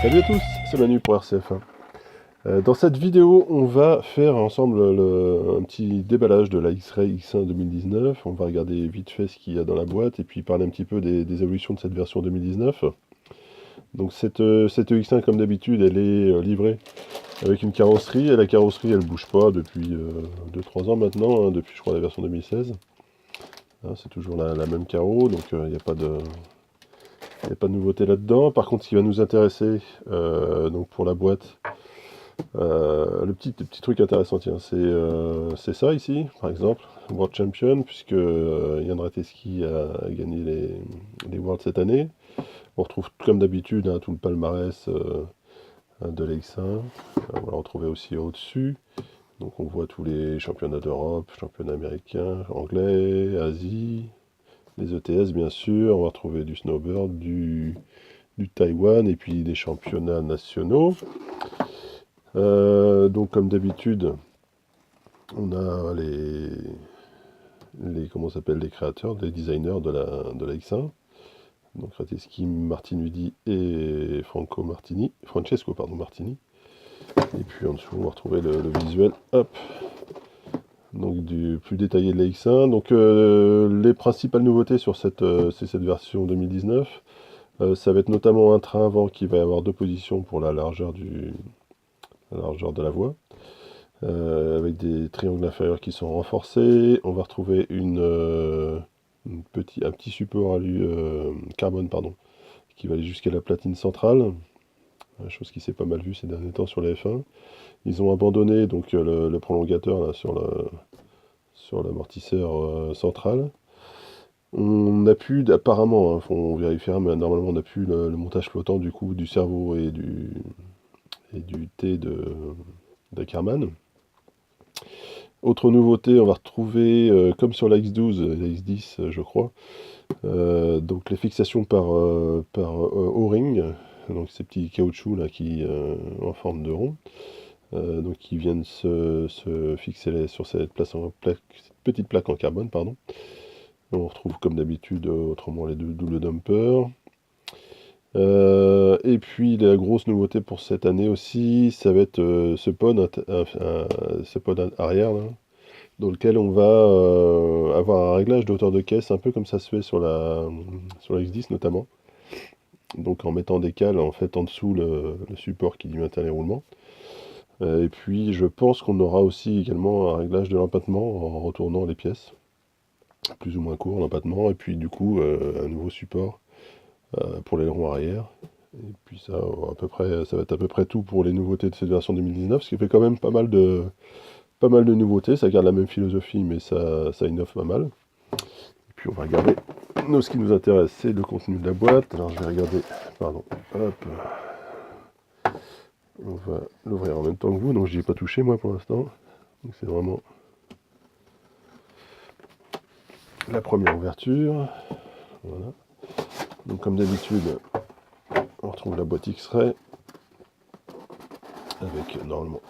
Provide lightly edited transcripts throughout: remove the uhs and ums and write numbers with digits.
Salut à tous, c'est Manu pour RCF1. Dans cette vidéo, on va faire ensemble un petit déballage de la X-Ray X1 2019. On va regarder vite fait ce qu'il y a dans la boîte et puis parler un petit peu des évolutions de cette version 2019. Donc cette X1, comme d'habitude, elle est livrée avec une carrosserie. Et la carrosserie, elle bouge pas depuis 2-3 ans maintenant, hein, depuis je crois la version 2016. Hein, c'est toujours la même carreau, donc il n'y a pas de... Il n'y a pas de nouveauté là-dedans. Par contre, ce qui va nous intéresser donc pour la boîte, le petit truc intéressant, tiens, c'est ça ici, par exemple, World Champion, puisque Yann Rateski a gagné les Worlds cette année. On retrouve comme d'habitude hein, tout le palmarès de l'X1. On va le retrouver aussi au-dessus. Donc on voit tous les championnats d'Europe, championnats américains, anglais, Asie, les ETS bien sûr. On va retrouver du snowboard, du Taïwan et puis des championnats nationaux. Donc comme d'habitude, on a comment s'appelle, les créateurs, les designers de la X1. Donc Rateski, Martinudi et Francesco Martini. Et puis en dessous, on va retrouver le visuel, hop, donc du plus détaillé de la X1. Donc les principales nouveautés sur cette version 2019, ça va être notamment un train avant qui va avoir deux positions pour la largeur de la voie. Avec des triangles inférieurs qui sont renforcés. On va retrouver un petit support carbone pardon, qui va aller jusqu'à la platine centrale, chose qui s'est pas mal vue ces derniers temps sur la F1. Ils ont abandonné donc le prolongateur là, sur l'amortisseur central. On n'a plus, apparemment, hein, on vérifiera, mais normalement on n'a plus le montage flottant du coup du cerveau et du T d'Ackerman. Autre nouveauté, on va retrouver, comme sur la X12 et la X10 je crois, donc les fixations par O-ring, donc ces petits caoutchoucs là en forme de rond, donc qui viennent se fixer sur cette petite plaque en carbone, pardon. On retrouve comme d'habitude autrement les deux double dumpers. Et puis la grosse nouveauté pour cette année aussi, ça va être ce pod arrière là, dans lequel on va avoir un réglage de hauteur de caisse, un peu comme ça se fait sur la X10 notamment. Donc en mettant des cales en fait en dessous le support qui limite les roulements. Et puis je pense qu'on aura aussi également un réglage de l'empattement en retournant les pièces. Plus ou moins court l'empattement, et puis du coup un nouveau support pour l'aileron arrière. Et puis ça, ça va être à peu près tout pour les nouveautés de cette version 2019, ce qui fait quand même pas mal de nouveautés. Ça garde la même philosophie, mais ça innove pas mal. Et puis on va regarder ce qui nous intéresse, c'est le contenu de la boîte. Alors je vais regarder, pardon, hop, on va l'ouvrir en même temps que vous, donc je n'y ai pas touché moi pour l'instant. Donc c'est vraiment la première ouverture. Voilà. Donc comme d'habitude, on retrouve la boîte X-Ray avec normalement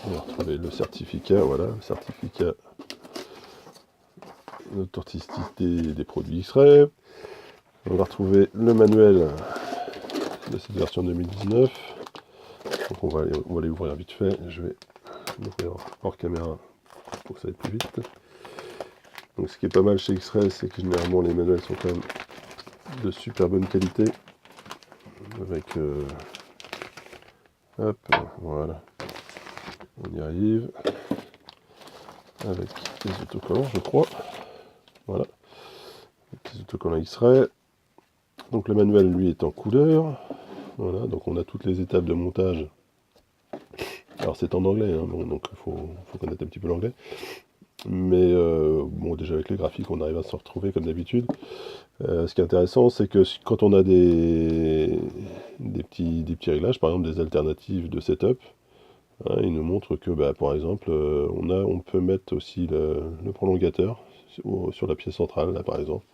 on va retrouver le certificat, voilà, le certificat d'authenticité des produits X-Ray. On va retrouver le manuel de cette version 2019. Donc on va aller ouvrir vite fait. Je vais l'ouvrir hors caméra pour que ça aille plus vite. Donc ce qui est pas mal chez X-Ray, c'est que généralement les manuels sont quand même de super bonne qualité. Avec hop, voilà. On y arrive. Avec les autocollants, je crois. Voilà. Les autocollants X-Ray. Donc le manuel, lui, est en couleur. Voilà, donc on a toutes les étapes de montage. Alors c'est en anglais, hein, donc il faut connaître un petit peu l'anglais. Mais bon, déjà avec les graphiques, on arrive à s'en retrouver comme d'habitude. Ce qui est intéressant, c'est que quand on a des petits réglages, par exemple des alternatives de setup, hein, il nous montre que, bah, par exemple, on peut mettre aussi le prolongateur sur la pièce centrale, là par exemple.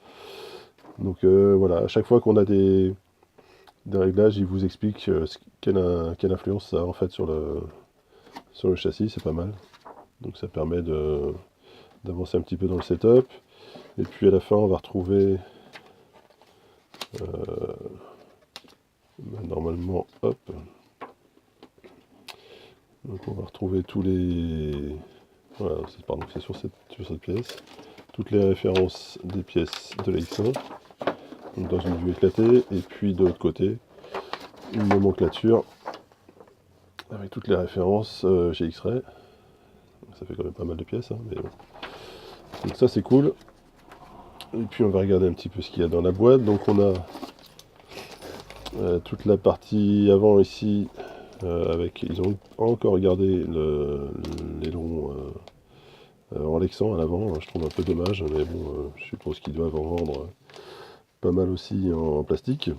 Donc voilà, à chaque fois qu'on a des réglages, il vous explique quelle influence ça a en fait sur le châssis, c'est pas mal. Donc ça permet d'avancer un petit peu dans le setup. Et puis à la fin, on va retrouver Normalement, hop. Donc on va retrouver tous les... Voilà, c'est sur cette pièce. Toutes les références des pièces de la X1. Donc dans une vue éclatée. Et puis de l'autre côté, une nomenclature avec toutes les références chez X-Ray. Ça fait quand même pas mal de pièces, hein, mais bon. Donc ça c'est cool. Et puis on va regarder un petit peu ce qu'il y a dans la boîte. Donc on a toute la partie avant ici, ils ont encore gardé l'aileron en lexan à l'avant. Je trouve un peu dommage, mais bon, je suppose qu'ils doivent en vendre pas mal aussi en plastique.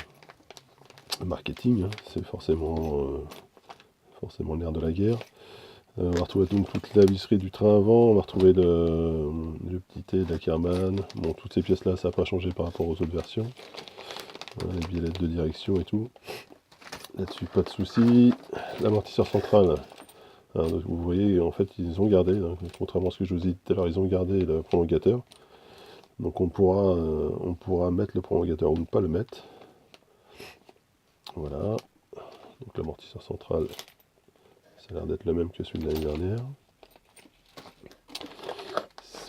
Marketing, hein, c'est forcément le nerf de la guerre. On va retrouver donc toute la visserie du train avant, on va retrouver le petit T de la Kerman. Bon, toutes ces pièces là, ça n'a pas changé par rapport aux autres versions. Voilà, les billets de direction et tout. Là-dessus, pas de souci. L'amortisseur central, hein, donc vous voyez, en fait, ils ont gardé, hein, contrairement à ce que je vous ai dit tout à l'heure, ils ont gardé le prolongateur. Donc on pourra mettre le prolongateur ou ne pas le mettre. Voilà. Donc l'amortisseur central, ça a l'air d'être le même que celui de l'année dernière.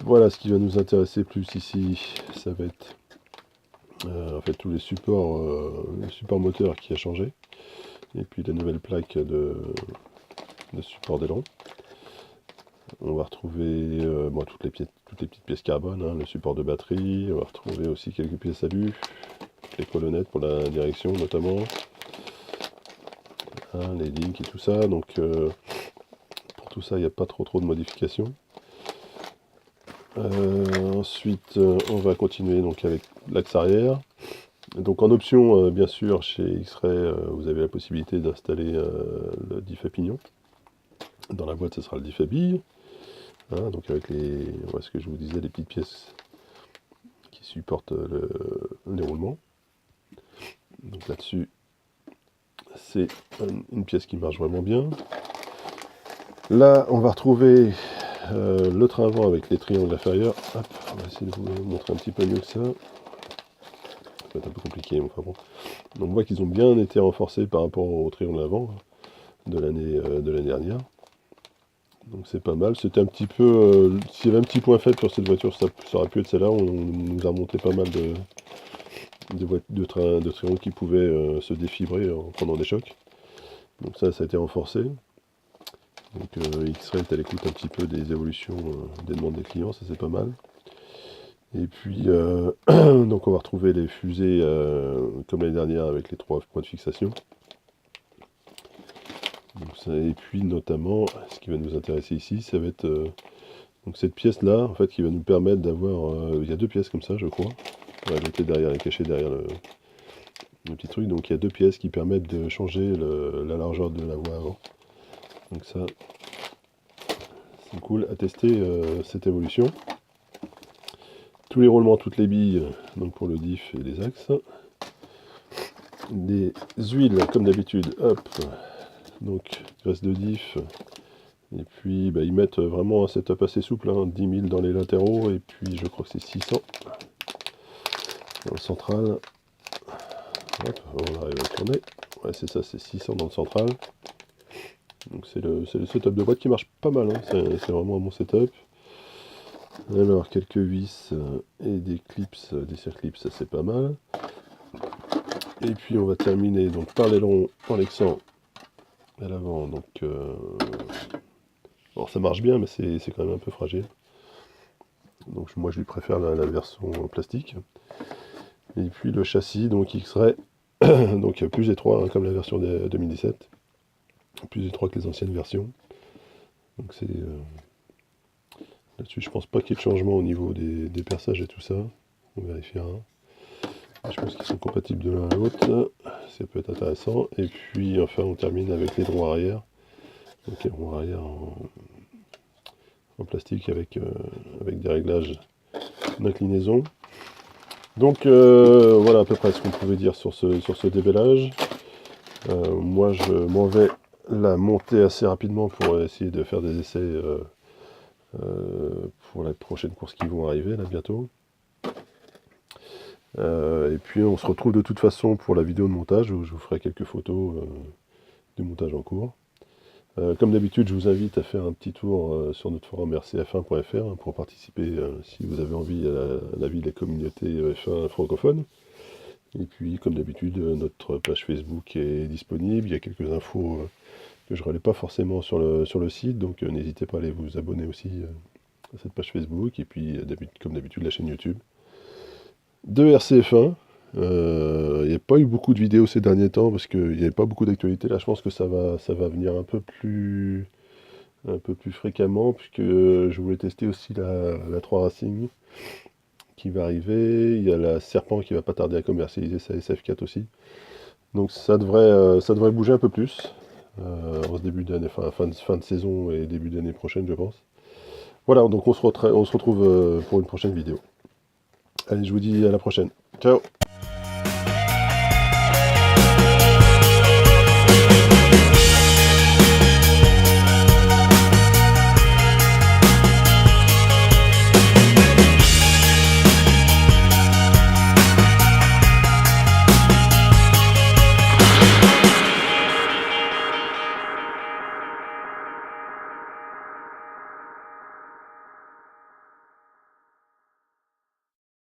Voilà, ce qui va nous intéresser plus ici, ça va être en fait tous les supports, le support moteur qui a changé, et puis la nouvelle plaque de support d'aileron. On va retrouver bon, toutes les petites pièces carbone, hein, le support de batterie, on va retrouver aussi quelques pièces alu, les colonnettes pour la direction notamment, hein, les links et tout ça. Donc pour tout ça, il n'y a pas trop de modifications. Ensuite, on va continuer donc avec l'axe arrière. Donc en option, bien sûr, chez X-Ray, vous avez la possibilité d'installer le diff à pignon. Dans la boîte, ce sera le diff à billes. Hein, donc avec ce que je vous disais, les petites pièces qui supportent les roulements. Donc là-dessus, c'est une pièce qui marche vraiment bien. Là, on va retrouver le train avant avec les triangles inférieurs. Hop, on va essayer de vous montrer un petit peu mieux que ça. Ça va être un peu compliqué, mais enfin bon. Donc on voit qu'ils ont bien été renforcés par rapport au triangle avant de l'année dernière. Donc c'est pas mal. C'était un petit peu... s'il y avait un petit point faible sur cette voiture, ça aurait pu être celle-là. On nous a remonté pas mal de triangles qui pouvaient se défibrer en prenant des chocs. Donc ça a été renforcé. Donc X-Ray est à l'écoute un petit peu des évolutions des demandes des clients, ça c'est pas mal. Et puis donc on va retrouver les fusées comme l'année dernière avec les 3 points de fixation. Donc et puis notamment, ce qui va nous intéresser ici, ça va être donc cette pièce là, en fait, qui va nous permettre d'avoir, il y a 2 pièces comme ça, je crois. Ouais, elle était derrière, elle est cachée derrière le petit truc. Donc il y a 2 pièces qui permettent de changer la largeur de la voie avant. Donc ça, c'est cool à tester cette évolution. Tous les roulements, toutes les billes, donc pour le diff et les axes. Des huiles, comme d'habitude, hop. Donc graisse de diff. Et puis ils mettent vraiment un setup assez souple, hein, 10 000 dans les latéraux, et puis je crois que c'est 600 dans le central. Hop, on arrive à tourner. Ouais, c'est ça, c'est 600 dans le central. Donc c'est le setup de boîte qui marche pas mal, hein. C'est vraiment un bon setup. Alors quelques vis et des clips, des circlips, ça c'est pas mal. Et puis on va terminer donc par l'aileron en lexan à l'avant. Donc alors ça marche bien, mais c'est quand même un peu fragile. Donc moi je lui préfère la version plastique. Et puis le châssis, donc X-Ray, donc plus étroit, hein, comme la version de 2017, plus étroit que les anciennes versions. Donc c'est là-dessus, je pense pas qu'il y ait de changement au niveau des perçages et tout ça. On vérifiera. Je pense qu'ils sont compatibles de l'un à l'autre. Ça peut être intéressant. Et puis enfin on termine avec les roues arrière. Donc les roues arrière en plastique avec des réglages d'inclinaison. Donc voilà à peu près ce qu'on pouvait dire sur ce débellage. Moi je m'en vais la monter assez rapidement pour essayer de faire des essais pour la prochaine course qui vont arriver là bientôt. Et puis on se retrouve de toute façon pour la vidéo de montage où je vous ferai quelques photos du montage en cours. Comme d'habitude, je vous invite à faire un petit tour sur notre forum rcf1.fr pour participer si vous avez envie à la vie de la communauté F1 francophone. Et puis, comme d'habitude, notre page Facebook est disponible. Il y a quelques infos que je ne relais pas forcément sur le site, donc n'hésitez pas à aller vous abonner aussi à cette page Facebook. Et puis, comme d'habitude, la chaîne YouTube de RCF1. Il n'y a pas eu beaucoup de vidéos ces derniers temps parce qu'il n'y avait pas beaucoup d'actualité. Là, je pense que ça va venir un peu plus fréquemment, puisque je voulais tester aussi la 3 Racing qui va arriver. Il y a la Serpent qui va pas tarder à commercialiser sa SF4 aussi. Donc ça devrait bouger un peu plus en ce début d'année, fin de saison et début d'année prochaine, je pense. Voilà, donc on se retrouve pour une prochaine vidéo. Allez, je vous dis à la prochaine. Ciao!